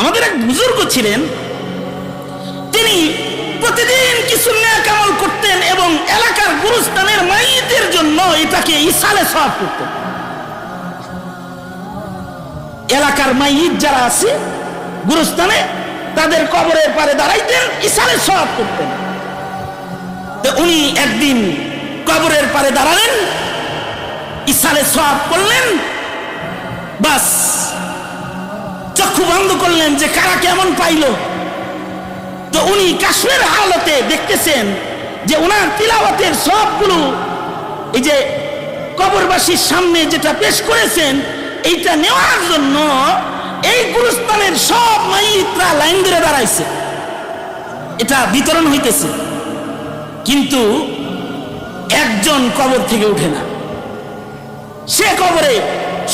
আমাদের এক বুজুর্গ ছিলেন, তিনি প্রতিদিন কিছু নেক আমল করতেন এবং এলাকার গুরুস্থানের মাইয়িতের জন্য এটাকে ইসালে সওয়াব করতেন। এলাকার মাইয়িত যারা আছে গুরুস্থানে, তাদের কবরের পারে দাঁড়াইতেন, ইসালে সওয়াব করতেন। তো উনি একদিন কবরের পারে দাঁড়ালেন, ইসালে সওয়াব করলেন, বাস চক্ষু বন্ধ করলেন যে কারা কেমন পাইল। তো উনি কাশ্মীর হালতে দেখতেছেন যে ওনার তিলাওয়াতের সবগুলো এই যে কবরবাসীর সামনে যেটা পেশ করেছেন, এইটা নেওয়ার জন্য এই গুরুস্থানের সব মাইয়িতরা লাইন ধরে দাঁড়াইছে, এটা বিতরণ হইতেছে, কিন্তু একজন কবর থেকে উঠে না, সে কবরে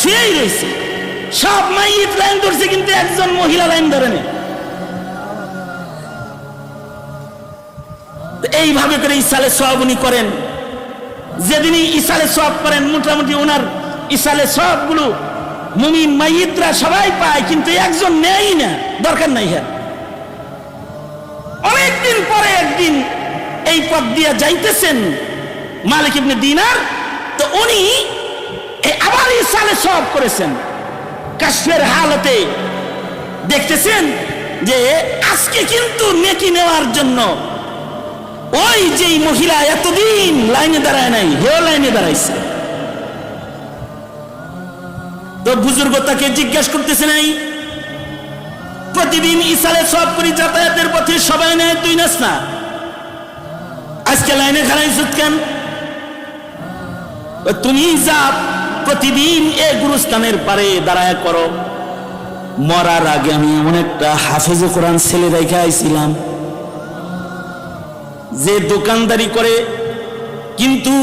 শুয়েই রয়েছে। সব মাইয়িত লাইন ধরছে, কিন্তু একজন মহিলা লাইন ধরে নেই। এইভাবে করে ইসালে সওয়াব উনি করেন। যেদিনই ইসালে সওয়াব করেন, মোটামুটি ওনার ইসালে সওয়াবগুলো মুমিন মাইয়িতরা সবাই পায়, কিন্তু একজন নেই না, দরকার নাই। হ্যাঁ, অনেকদিন পরে একদিন এই পথ দিয়ে যাইতেছেন মালিক ইবনে দিনার, তো উনি আবার ইসালে সওয়াব করেছেন। কাশ্মীর হালতে দেখতেছেন যে আজকে কিন্তু নেকি নেওয়ার জন্য ওই যেই মহিলা এতদিন লাইনে দাঁড়ায় নাই, হেও লাইনে দাঁড়াইছে। তো বুজুর্গ তাকে জিজ্ঞাসা করতেছে, নাই প্রতিদিন ইসালে সওয়াব করি, যাতায়াতের পথে সবাই নেয়, তুই নাস না, আজকে লাইনে খাড়াইছ কেন? তুমি যা প্রতিদিন এ গুরুস্থানের পারে দাঁড়ায় করো। মরার আগে আমি এমন একটা হাফেজে কোরআন ছেলে রেখে আইছিলাম, যে দোকানদারি করে, কিন্তু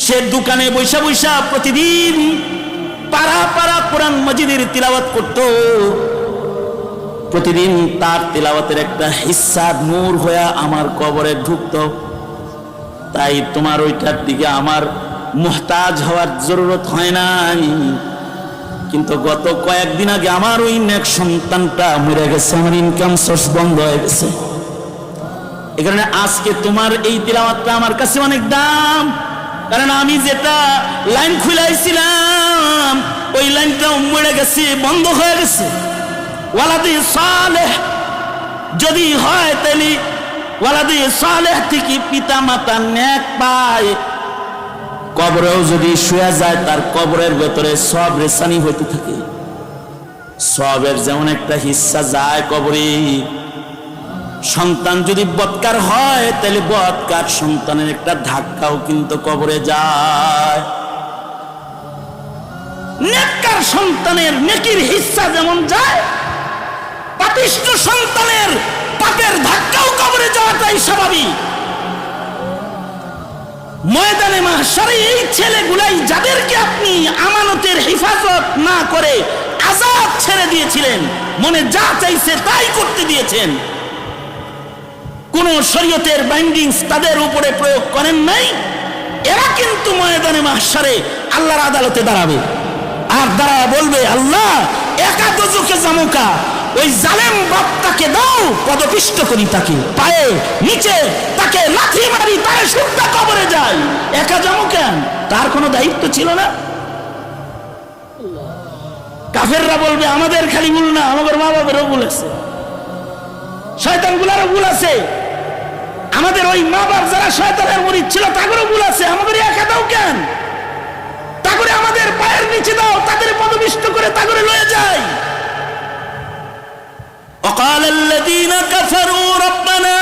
সে দোকানে বৈশা বৈশা প্রতিদিন পাড়া পাড়া কোরআন মাজিদের তিলাওয়াত করত। প্রতিদিন তার তিলাওয়াতের একটা হিস্সা নূর হয়ে আমার কবরে ঢুকত। তাই তোমার ওইটার দিকে আমার মুহতাজ হওয়ার জরুরত হয় নাই। কিন্তু গত কয়েকদিন আগে আমার ওই নেক সন্তানটা মরে গেছে, আমার ইনকাম সোর্স বন্ধ হয়ে গেছে। এই কারণে আজকে তোমার এই তিলাওয়াতটা আমার কাছে অনেক দাম, কারণ আমি যেটা লাইন খুলাইছিলাম ওই লাইনটাও মরে গেছে, বন্ধ হয়ে গেছে। ওয়ালাদে সালেহ যদি হয়, তাহলে ওয়ালাদে সালেহ থেকে পিতা মাতা নেক পায়, কবরেও যদি শুয়ে যায় তার কবরের ভেতরে সব রেসানি হইতে থাকে। সবের যেমন একটা হিস্সা যায় কবরে। সন্তান যদি বদকার হয়, তাহলে বদকার সন্তানের একটা ধাক্কাও কিন্তু কবরে যায়। নেককার সন্তানের নেকির হিস্সা যেমন যায়, পাপিষ্ঠ সন্তানের পাপের ধাক্কাও কবরে যাওয়াটাই স্বাভাবিক। ময়দানে মাহশারে এই ছেলেগুলাই, যাদেরকে আপনি আমানতের হেফাজত না করে আজাদ ছেড়ে দিয়েছিলেন, মনে যা চাইছে তাই করতে দিয়েছেন, কোন শরীয়তের বাইন্ডিংস তাদের উপরে প্রয়োগ করেন নাই, এরা কিন্তু ময়দানে মাহশারে আল্লাহর আদালতে দাঁড়াবে। আর দাঁড়ায় বলবে, আল্লাহ একা দোজখে জামুকা, ওই জালেম বাপটাকে দাও, পদপিষ্ট করি তাকে, পায়ে নিচে তাকে লাথি মারি, তারে শুদ্ধা কবরে যায়। একা যাবো কেন? তার কোনো দায়িত্ব ছিল না? কাফেররা বলবে, আমাদের খালি ভুল না, আমাদের মা বাবারও ভুল আছে, শয়তানগুলারও ভুল আছে, আমাদের ওই মা বাপ যারা শয়তানের মুরিদ ছিল তাদেরও ভুল আছে, আমাদের একা দাও কেন? তাগরে আমাদের পায়ের নিচে দাও, তাদের পদপিষ্ট করে তাগরে লয়ে যায়। وقال الذين كفروا ربنا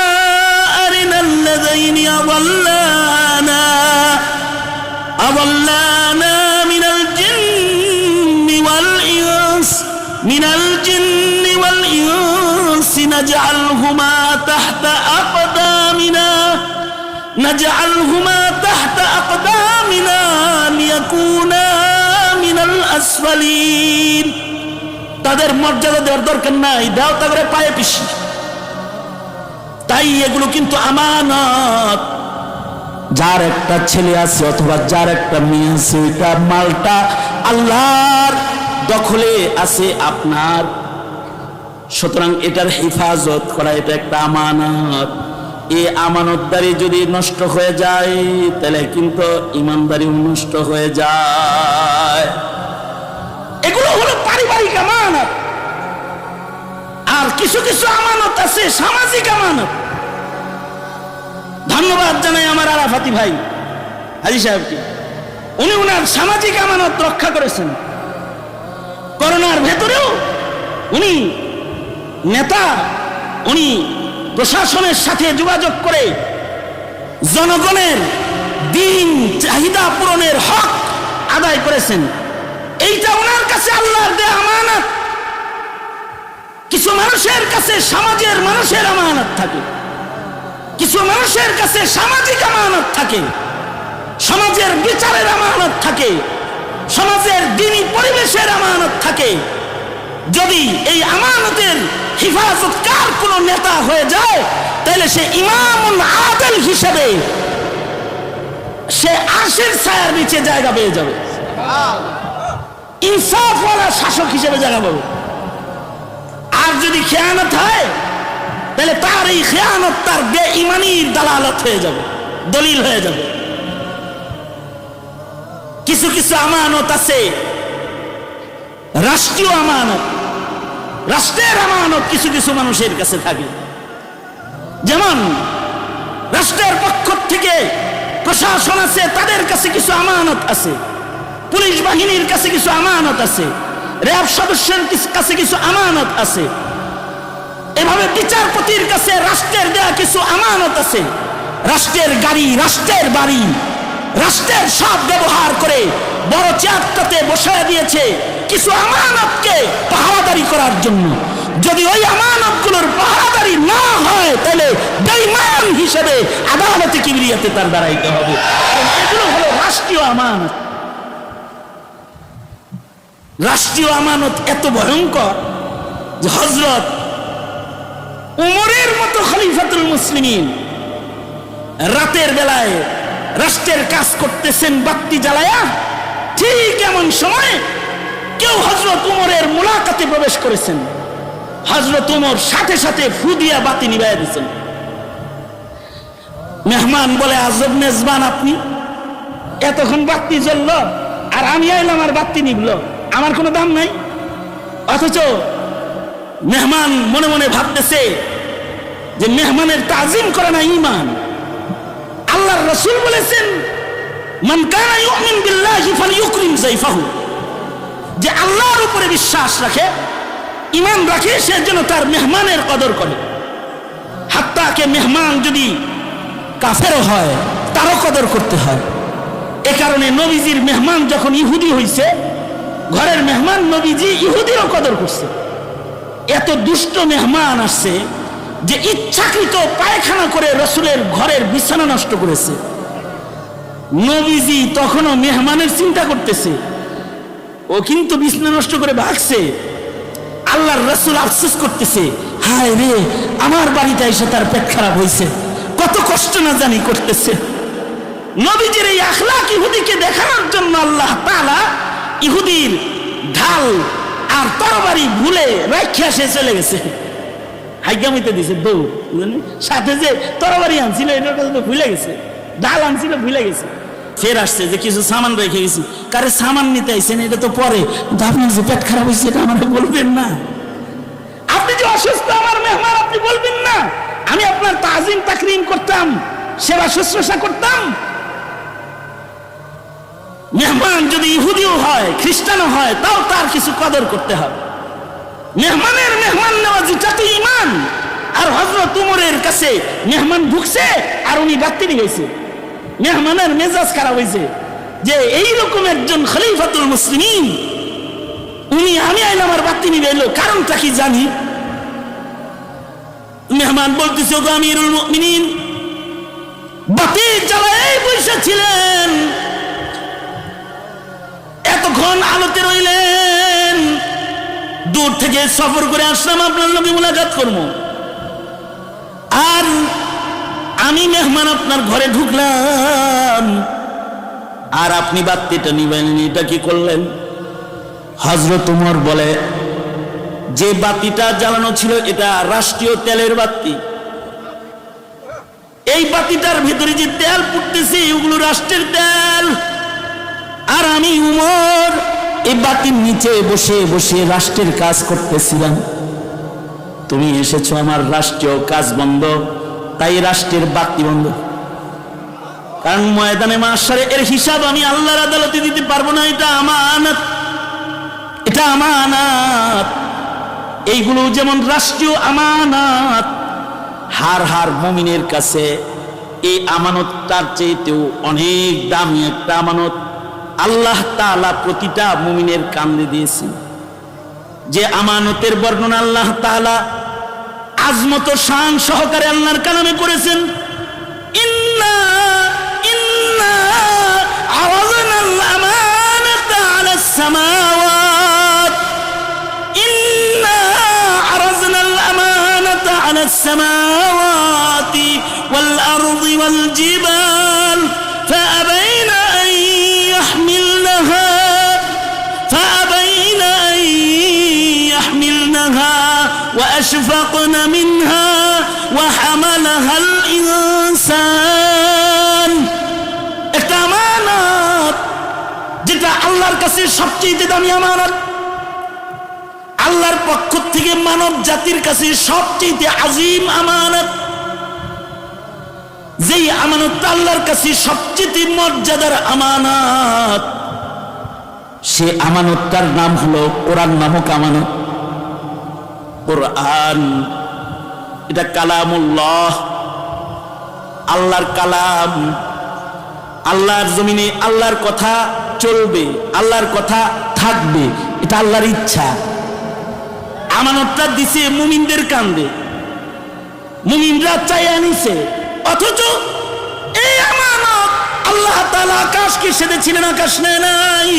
أرنا الذين أضلانا من الجن والإنس نجعلهما تحت أقدامنا ليكونا من الأسفلين। তাদের মর্যাদা দেওয়ার দরকার নাই, দাও তাদের পায়ে পিষি। তাই এগুলো কিন্তু আমানত। যার একটা ছেলে আছে অথবা যার একটা মেয়ে আছে, ওইটা মালটা আল্লাহর দখলে আছে, আপনার সুতরাং এটার হেফাজত করা এটা একটা আমানত। এই আমানতদারি যদি নষ্ট হয়ে যায় তাহলে কিন্তু ইমানদারিও নষ্ট হয়ে যায়। এগুলো হলো পারিবারিক আমানত। আর কিছু কিছু আমানত আছে সামাজিক আমানত। ধন্যবাদ জানাই আমার আরাফাতি ভাই হাজী সাহেবকে, উনি ওনার সামাজিক আমানত রক্ষা করেছেন। করোনার ভেতরেও উনি নেতা, উনি প্রশাসনের সাথে যোগাযোগ করে জনগণের দিন চাহিদা পূরণের হক আদায় করেছেন। এইটা ওনার কাছে আল্লাহর দেয়া আমানত। কিছু মানুষের কাছে সমাজের মানুষের আমানত থাকে, কিছু মানুষের কাছে সামাজিক আমানত থাকে, সমাজের বিচারের আমানত থাকে, সমাজের দ্বীনি পরিবেশের আমানত থাকে। যদি এই আমানতের হিফাজতকার কোন নেতা হয়ে যায় তাহলে সে ইমামুল আদিল হিসেবে সে আরশের ছায়ার নিচে জায়গা পেয়ে যাবে, ইনসাফওয়ালা শাসক হিসেবে জায়গা পাবে। আর যদি খেয়ানত হয় তাহলে তার এই খেয়ানত তার বেঈমানির দালালত হয়ে যাবে, দলিল হয়ে যাবে। কিছু কিছু আমানত আছে রাষ্ট্রীয় আমানত, রাষ্ট্রের আমানত কিছু কিছু মানুষের কাছে থাকে। যেমন রাষ্ট্রের পক্ষ থেকে প্রশাসন আছে, তাদের কাছে কিছু আমানত আছে, পুলিশ বাহিনীর কাছে কিছু আমানত আছে, র্যাব সদস্যের কাছে কিছু আমানত আছে, এভাবে বিচারপতির কাছে রাষ্ট্রের দেয়া কিছু আমানত আছে। রাষ্ট্রের গাড়ি, রাষ্ট্রের বাড়ি, রাষ্ট্রের সব ব্যবহার করে বড় চেয়ারটাতে বসায় দিয়েছে কিছু আমানতকে পাহারাদারি করার জন্য। যদি ওই আমানতগুলোর পাহারাদারি না হয় তাহলে বেঈমান হিসেবে আদালতে কিবরিয়াতে তার দাঁড়াইতে হবে। এগুলো হলো রাষ্ট্রীয় আমানত। রাষ্ট্রীয় আমানত এত ভয়ঙ্কর যে হযরত উমরের মতো খলিফাতুল মুসলিমিন রাতের বেলায় রাষ্ট্রের কাজ করতেছেন বাতি জ্বালায়া, ঠিক এমন সময় কেউ হযরত উমরের মুলাকাতে প্রবেশ করেছেন। হযরত উমর সাথে সাথে ফু দিয়া বাতি নিভাইয়া দিয়েছেন। মেহমান বলে, আজব মেজবান আপনি, এতক্ষণ বাতি জ্বললো আর আমি আইলাম আর বাতি নিভলো, আমার কোনো দাম নাই। অথচ মেহমান মনে মনে ভাবতেছে যে মেহমানের তাজিম করে না ঈমান। আল্লাহর রাসূল বলেছেন, মান কানা ইউমিন বিল্লাহি ফালইউকরিম যায়ফাহু, যে আল্লাহর উপরে বিশ্বাস রাখে, ঈমান রাখে, সে যেন তার মেহমানের কদর করে। হাত্তাকে মেহমান যদি কাফেরও হয় তারও কদর করতে হয়। এ কারণে নবীজির মেহমান যখন ইহুদি হইছে, ঘরের মেহমান নবীজি ইহুদিরও কদর করছে। এত দুষ্ট মেহমান আসছে যে ইচ্ছাকৃত পায়খানা করে রাসূলের ঘরের বিছানা নষ্ট করেছে। নবীজি তখনও মেহমানের চিন্তা করতেছে, ও কিন্তু বিছানা নষ্ট করে ভাগছে। আল্লাহর রাসূল আফসোস করতেছে, হায় রে, আমার বাড়িতে এসে তার পেট খারাপ হয়েছে, কত কষ্ট না জানি করতেছে। নবীজির এই আখলাক ইহুদিকে দেখানোর জন্য আল্লাহ তাআলা ইহুদির ঢাল আর তরবারি ভুলে রাখিয়া সে চলে গেছে, হাইগামিতে দিছে দৌড়। সাথে যে তরবারি আনছিল এটার কথা তো ভুলে গেছে, ঢাল আনছিল ভুলে গেছে। ফের আসছে যে কিছু সামান রেখে গেছি, কারে সামান নিতে আইছেন এটা তো পরে, কিন্তু আপনার যে পেট খারাপ হয়েছে এটা আমাকে বলবেন না। আপনি যে অসুস্থ আমার মেহমান আপনি বলবেন না? আমি আপনার তাজিম তাকরিম করতাম, সেবা শুশ্রূষা করতাম। মেহমান যদি ইহুদিও হয় খ্রিস্টানও হয় তাও তার কিছু কদর করতে হবে। মেহমানের মেহমান নেওয়াজি যত ঈমান। আর হযরত উমরের কাছে মেহমান ঢুকছে আর উনি বাতি নিয়েছে, মেহমানের মেজাজ খারাপ হয়েছে যে এইরকম একজন খলিফাতুল মুসলিমিন উনি আমি আইলাম আর বাতি নিবে এলো, কারণটা কি জানি? মেহমান বলতেছে, গো আমিরুল মুমিনিন, বাতি জ্বালায় বসেছিলেন, এতক্ষণ আলোতে রইলেন, দূর থেকে সফর করে আসলাম আপনার লগে মুলাকাত করবো, আর আমি মেহমান আপনার ঘরে ঢুকলাম আর আপনি বাতিটা নিবেন, এটা কি করলেন? হযরত উমর বলে, যে বাতিটা জ্বালানো ছিল এটা রাষ্ট্রীয় তেলের বাতি। এই বাতিটার ভিতরে যে তেল পুড়তেছে ওগুলো রাষ্ট্রের তেল। আর আমি উমর এই বাতির নিচে বসে বসে রাষ্ট্রের কাজ করতেছিলাম। তুমি এসেছো, আমার রাষ্ট্রীয় কাজ বন্ধ, তাই রাষ্ট্রের বাতি বন্ধ। কারণ ময়দানে মাশারে এর হিসাব আমি আল্লাহর আদালতে দিতে পারবো না। এটা আমানত, এটা আমানত। এইগুলো যেমন রাষ্ট্রীয় আমানত, হার মুমিনের কাছে এই আমানতটার চাইতেও অনেক দামি একটা আমানত আল্লাহ তাআলা প্রতিটা মুমিনের কান্দে দিয়েছেন। যে আমানতের বর্ণনা আল্লাহ তাআলা আজমত শান সহকারে আল্লাহর কালামে করেছেন। ইন্না ইন্না আরাদনাল আমানাতা আলাস সামাওয়াত, ইন্না আরাদনাল আমানাতা আলাস সামাওয়াতি ওয়াল আরদি ওয়াল জিবাল ফাআবাইনা আন ইয়াহমিলনাহা وأشفقن منها وحملها الإنسان। একটা আমানত যেটা আল্লাহর কাছে সবচেয়ে দামি আমানত, আল্লাহর পক্ষ থেকে মানব জাতির কাছে সবচেয়ে আজিম আমানত। যেই আমানতটা আল্লাহর কাছে সবচেয়ে মর্যাদার আমানত, সে আমানতটার নাম হলো কোরআন নামক আমানত। কোরআন এটা কালামুল্লাহ, আল্লাহর কালাম। আল্লাহর জমিনে আল্লাহর কথা চলবে, আল্লাহর কথা থাকবে, এটা আল্লাহর ইচ্ছা। আমানতটা দিছে মুমিনদের কান্দে, মুমিনরা চাইয়া নিছে। অথচ এই আমানত আল্লাহ তাআলা আকাশকে সেধেছিলেন, আকাশ নেয় নাই।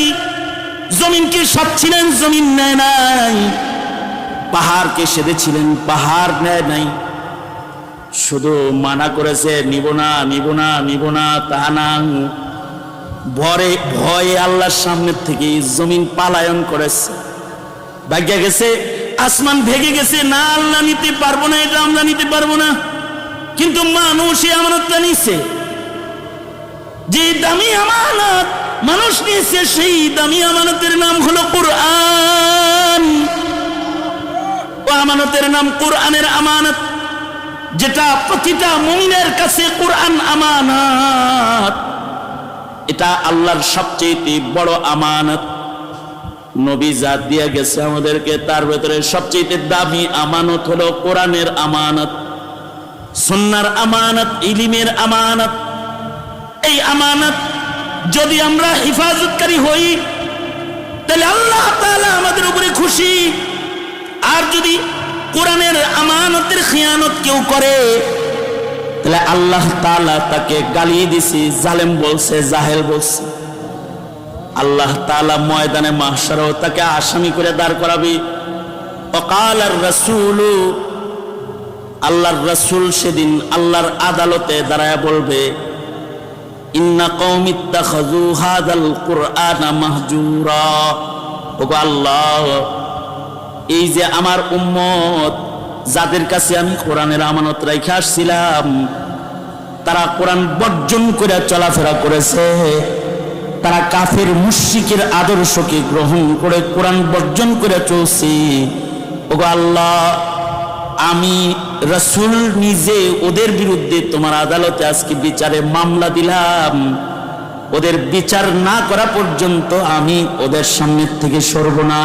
জমিনকে সাধছিলেন, জমিন নেয় নাই। পাহাড়কে সেধেছিলেন, পাহাড় নেয় নাই। শুধু মানা করেছে নিব না, নিব না, নিব না, তা না। ভয়ে আল্লাহর সামনে থেকে জমিন পালায়ন করেছে, ভাগ্যা গেছে, আসমান ভেঙে গেছে। না, আল্লাহ নিতে পারবো না, এটা আমরা নিতে পারবো না। কিন্তু মানুষ এই আমানতটা নিছে। যে দামি আমানত মানুষ নিয়েছে, সেই দামি আমানতের নাম হলো কোরআন। আমানতের নাম কোরআনের আমানত, যেটা প্রতিটা মুমিনের কাছে কোরআন আমানত। এটা আল্লাহর সবচেয়ে বড় আমানত। নবী যা দিয়ে গেছে আমাদেরকে, তার ভেতরে সবচেয়ে দামি আমানত হলো কোরআনের আমানত, সুন্নাহর আমানত, ইলমের আমানত। এই আমানত যদি আমরা হেফাজতকারী হই, তাহলে আল্লাহ তাআলা আমাদের উপরে খুশি। আর যদি কোরআনের আমানতের খিয়ানত কেউ করে, তাহলে আল্লাহ তাআলা তাকে গালি দিছে, জালেম বলছে, জাহেল বলছে। আল্লাহ তাআলা ময়দানে মাহশারও তাকে আসামি করে দাঁড় করাবে। ওয়াকালার রাসূলু, আল্লাহর রাসূল সেদিন আল্লাহর আদালতে দাঁড়ায় বলবে, ইন্না কওমি ইত্তাখাযু হাযাল কুরআনা মাহজুরা। ওগো আল্লাহ, এই যে আমার উম্মত, যাদের কাছে আমি কোরআনের আমানত রেখে আসছিলাম, তারা কোরআন বর্জন করে চলাফেরা করেছে। তারা কাফের মুশরিকের আদর্শকে গ্রহণ করে কোরআন বর্জন করে চলছে। ওগো আল্লাহ, আমি রাসূল নিজে ওদের বিরুদ্ধে তোমার আদালতে আজকে বিচারে মামলা দিলাম। ওদের বিচার না করা পর্যন্ত আমি ওদের সামনে থেকে সরব না।